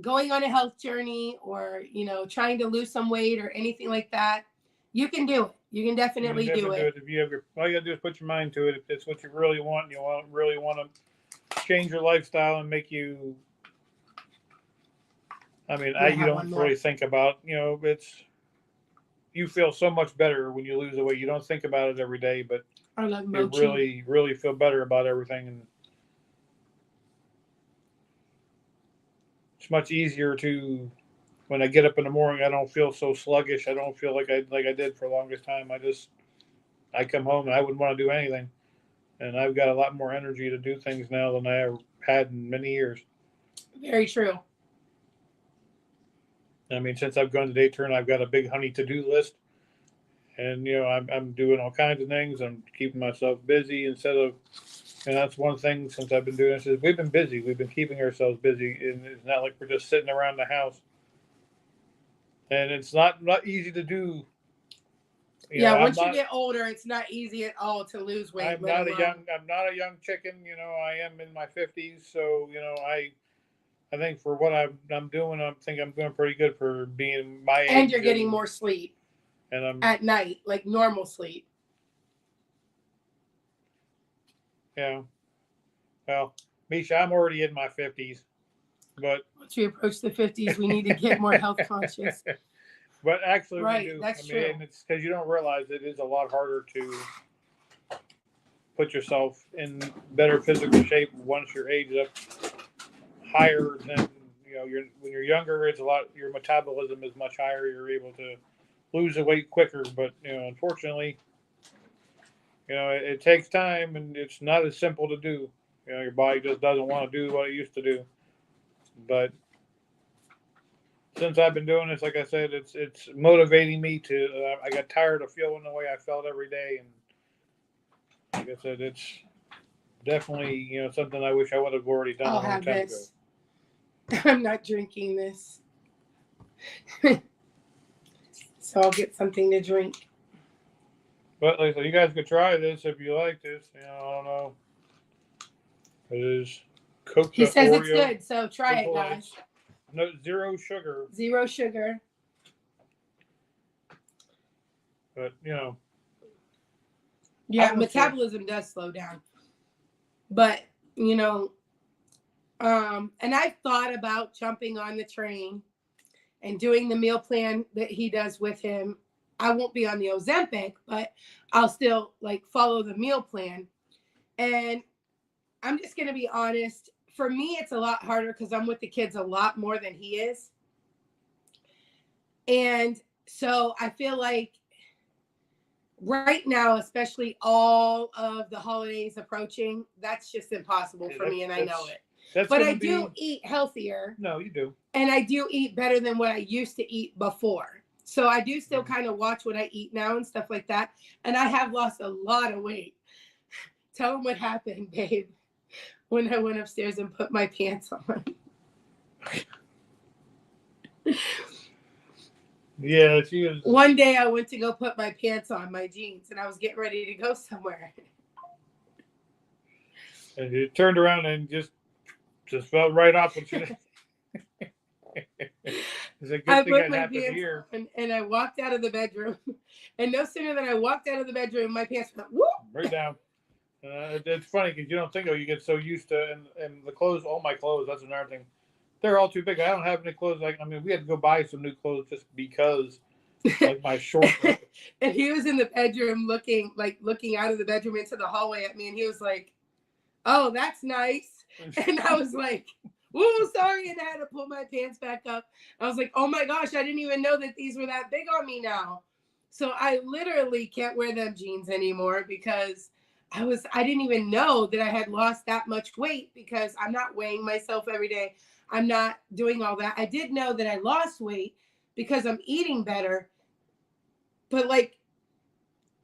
B: going on a health journey, or, you know, trying to lose some weight or anything like that, you can do it. You can definitely do it.
A: If you have all you gotta do is put your mind to it. If it's what you really want, and you really want to change your lifestyle and make you. I mean, you don't really think about, you know, you feel so much better when you lose the weight. You don't think about it every day, but
B: I love
A: you really, really feel better about everything, and it's much easier to. When I get up in the morning, I don't feel so sluggish. I don't feel like I did for the longest time. I come home and I wouldn't want to do anything, and I've got a lot more energy to do things now than I ever had in many years.
B: Very true.
A: I mean, since I've gone to Dayturn, I've got a big honey to-do list, and you know, I'm doing all kinds of things. I'm keeping myself busy and that's one thing since I've been doing this is we've been busy. We've been keeping ourselves busy, and it's not like we're just sitting around the house. And it's not easy to do.
B: Once you get older, it's not easy at all to lose weight.
A: I'm not a young chicken. You know, I am in my 50s, so you know, I think for what I'm doing, I think I'm doing pretty good for being my age.
B: And you're getting more sleep.
A: And I'm
B: at night, like normal sleep.
A: Yeah. Well, Misha, I'm already in my 50s. But
B: once we approach the 50s, we need to get more health conscious.
A: But actually,
B: right,
A: we do.
B: That's true.
A: And it's because you don't realize it is a lot harder to put yourself in better physical shape once your age is up higher than when you're younger. It's a lot. Your metabolism is much higher. You're able to lose the weight quicker. But unfortunately, it takes time, and it's not as simple to do. Your body just doesn't want to do what it used to do. But since I've been doing this, like I said, it's motivating me to. I got tired of feeling the way I felt every day, and like I said, it's definitely something I wish I would have already done a long time ago.
B: I'm not drinking this, so I'll get something to drink.
A: But like I said, you guys could try this if you like this. I don't know. It is Coke.
B: He says Oreo, it's good, so try it, guys.
A: No, zero sugar.
B: Zero sugar.
A: But
B: yeah, metabolism does slow down. But and I've thought about jumping on the train and doing the meal plan that he does with him. I won't be on the Ozempic, but I'll still follow the meal plan. And I'm just going to be honest. For me, it's a lot harder because I'm with the kids a lot more than he is. And so I feel like right now, especially all of the holidays approaching, that's just impossible for me, and I know it. But I do eat healthier.
A: No, you do.
B: And I do eat better than what I used to eat before. So I do still kind of watch what I eat now and stuff like that. And I have lost a lot of weight. Tell them what happened, babe, when I went upstairs and put my pants on.
A: Yeah, she was.
B: One day I went to go put my pants on, my jeans, and I was getting ready to go somewhere.
A: And she turned around and just fell right off what she did. It's a
B: I
A: good thing
B: put
A: that
B: my
A: happened
B: pants
A: here.
B: on and I walked out of the bedroom. And no sooner than I walked out of the bedroom, my pants went whoop.
A: Right down. It's funny because you don't think of it. You get so used to and the clothes. All my clothes. That's another thing. They're all too big. I don't have any clothes. Like I mean, we had to go buy some new clothes just because, like my shorts.
B: And he was in the bedroom looking out of the bedroom into the hallway at me, and he was like, "Oh, that's nice." And I was like, "Ooh, sorry," and I had to pull my pants back up. I was like, "Oh my gosh, I didn't even know that these were that big on me now." So I literally can't wear them jeans anymore because I didn't even know that I had lost that much weight because I'm not weighing myself every day. I'm not doing all that. I did know that I lost weight because I'm eating better, but like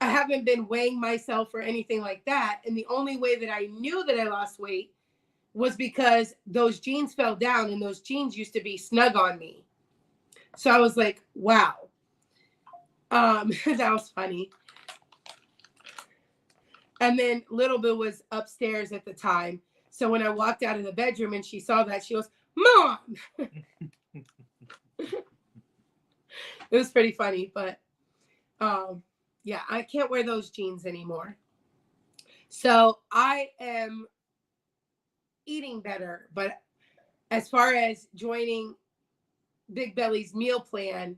B: I haven't been weighing myself or anything like that. And the only way that I knew that I lost weight was because those jeans fell down and those jeans used to be snug on me. So I was like, wow. That was funny. And then Little Bill was upstairs at the time. So when I walked out of the bedroom and she saw that, she goes, "Mom." It was pretty funny, but yeah, I can't wear those jeans anymore. So I am eating better, but as far as joining Big Belly's meal plan,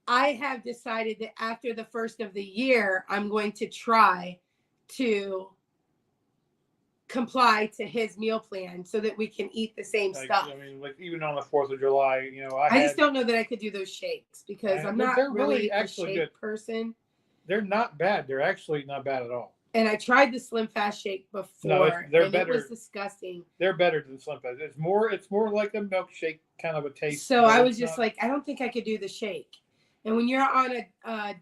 B: I have decided that after the first of the year, I'm going to try to comply to his meal plan so that we can eat the same stuff.
A: I mean, like even on the 4th of July,
B: I just don't know that I could do those shakes because I'm not
A: they're
B: really a
A: actually
B: shake
A: good
B: person.
A: They're not bad. They're actually not bad at all.
B: And I tried the Slim Fast shake before,
A: they're
B: and
A: better.
B: It was disgusting.
A: They're better than Slim Fast. It's more like a milkshake kind of a taste.
B: So I was just like, I don't think I could do the shake. And when you're on a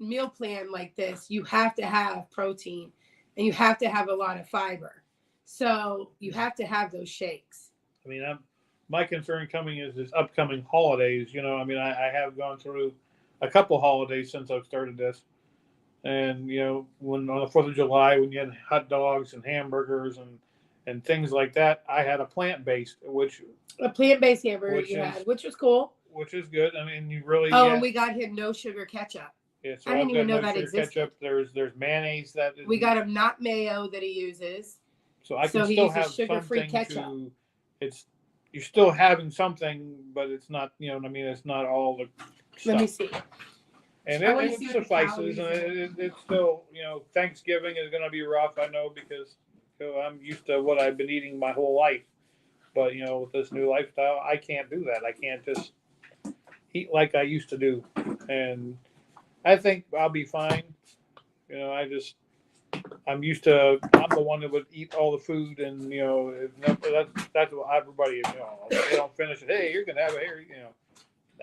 B: meal plan like this, you have to have protein and you have to have a lot of fiber. So you have to have those shakes.
A: I mean, my concern coming is this upcoming holidays. I mean, I have gone through a couple holidays since I've started this. And when on the 4th of July, when you had hot dogs and hamburgers and things like that, I had a plant-based,
B: a plant-based hamburger you had, which was cool.
A: Which is good. I mean, you really.
B: Oh, and we got him no sugar ketchup.
A: Yeah, so
B: I didn't even know that existed.
A: Ketchup. There's mayonnaise that.
B: We got him not mayo that he uses.
A: So I can still have sugar-free ketchup. You're still having something, but it's not. You know what I mean? It's not all the stuff.
B: Let me see.
A: And it suffices. And it's still, Thanksgiving is going to be rough. I know because I'm used to what I've been eating my whole life. But with this new lifestyle, I can't do that. I can't just eat like I used to do, and I think I'll be fine. I'm used to. I'm the one that would eat all the food, and that's what everybody. They don't finish it. Hey, you're gonna have it here.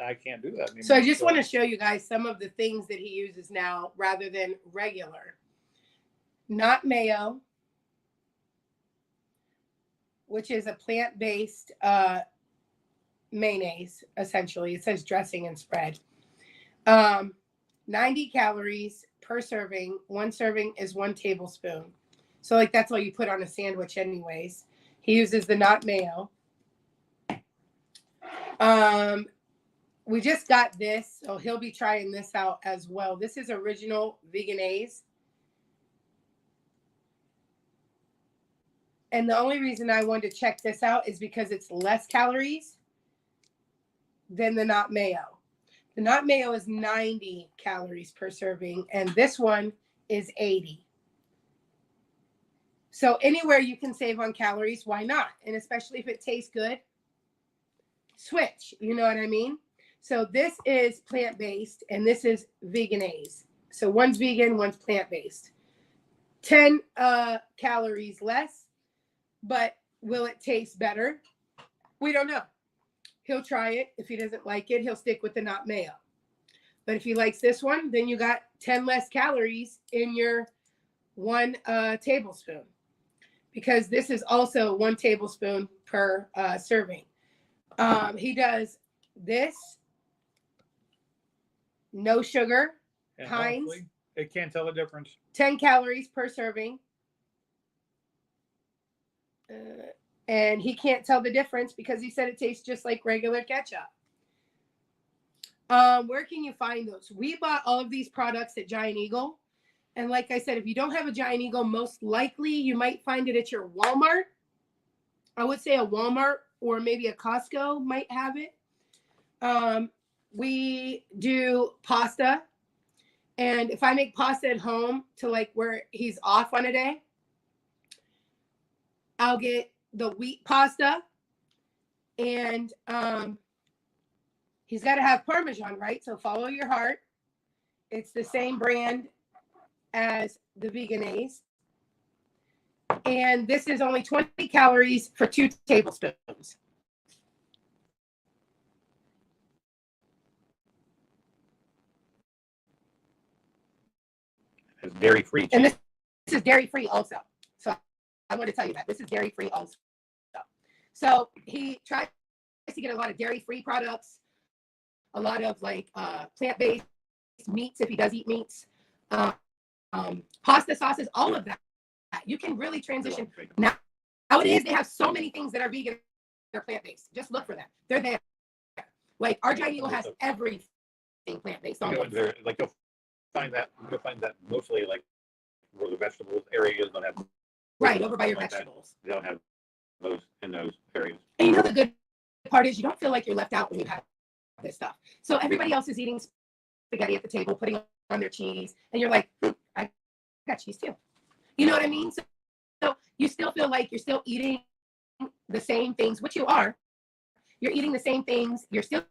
A: I can't do that anymore.
B: So I just want to show you guys some of the things that he uses now rather than regular. Not mayo, which is a plant-based mayonnaise, essentially. It says dressing and spread. 90 calories per serving. One serving is 1 tablespoon. So like that's all you put on a sandwich anyways. He uses the not mayo. We just got this, so he'll be trying this out as well. This is original Vegenaise. And the only reason I wanted to check this out is because it's less calories than the not mayo. The not mayo is 90 calories per serving, and this one is 80. So anywhere you can save on calories, why not? And especially if it tastes good, switch. You know what I mean? So this is plant-based, and this is Vegenaise. So one's vegan, one's plant-based. 10 calories less, but will it taste better? We don't know. He'll try it. If he doesn't like it, he'll stick with the not mayo. But if he likes this one, then you got 10 less calories in your 1 tablespoon. Because this is also 1 tablespoon per serving. He does this no sugar,
A: And
B: Heinz.
A: honestly, it can't tell the difference.
B: 10 calories per serving. And he can't tell the difference because he said it tastes just like regular ketchup. Where can you find those? We bought all of these products at Giant Eagle. And like I said, if you don't have a Giant Eagle, most likely you might find it at your Walmart. I would say a Walmart or maybe a Costco might have it. We do pasta. And if I make pasta at home to like where he's off on a day, I'll get the wheat pasta. And he's got to have Parmesan, right? So follow your heart. It's the same brand as the Vegenaise. And this is only 20 calories for 2 tablespoons.
C: It's dairy free.
B: And this is dairy free also. So I want to tell you that this is dairy free also. So he tries to get a lot of dairy free products, a lot of like plant based meats if he does eat meats, pasta sauces, all of that. You can really transition. Nowadays, they have so many things that are vegan or plant based. Just look for them. They're there. Like our Giant Eagle has everything plant based on it.
C: There, like you'll find that mostly like where the vegetables areas don't have.
B: Right over by your
C: like
B: vegetables.
C: They don't have those in those areas.
B: And you know the good part is you don't feel like you're left out when you have this stuff. So everybody else is eating spaghetti at the table, putting on their cheese, and you're like, I got cheese too. You know what I mean? So you still feel like you're still eating the same things, which you are. You're eating the same things. You're still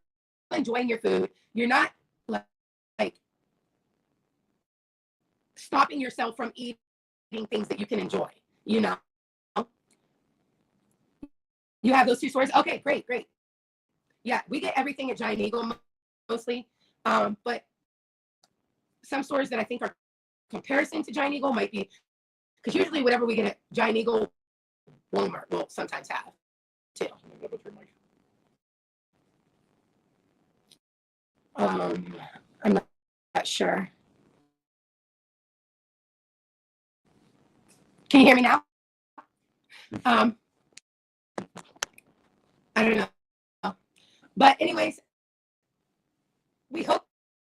B: enjoying your food. You're not like stopping yourself from eating things that you can enjoy. You know, you have those 2 stores. Okay, great. Yeah, we get everything at Giant Eagle mostly, but some stores that I think are comparison to Giant Eagle might be, because usually whatever we get at Giant Eagle, Walmart will sometimes have too. I'm not sure. Can you hear me now? I don't know. But anyways, we hope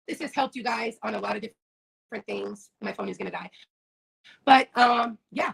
B: this has helped you guys on a lot of different things. My phone is going to die. But yeah.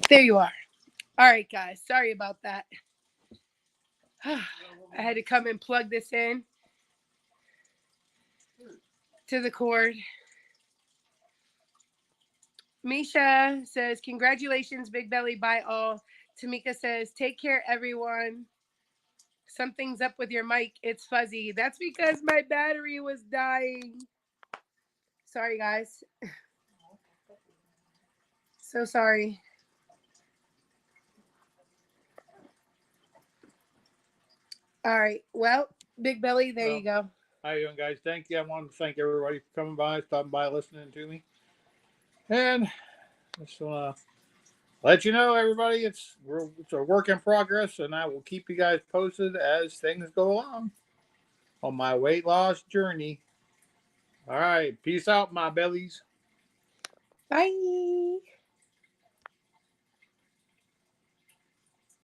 B: There you are. All right, guys. Sorry about that. I had to come and plug this in to the cord. Misha says, congratulations, Big Belly, bye all. Tamika says, take care, everyone. Something's up with your mic. It's fuzzy. That's because my battery was dying. Sorry, guys. So sorry. All right. Well, Big Belly, there you go.
A: How you doing, guys? Thank you. I want to thank everybody for coming by, stopping by, listening to me. And just want to let you know, everybody, it's a work in progress, and I will keep you guys posted as things go along on my weight loss journey. All right. Peace out, my bellies.
B: Bye.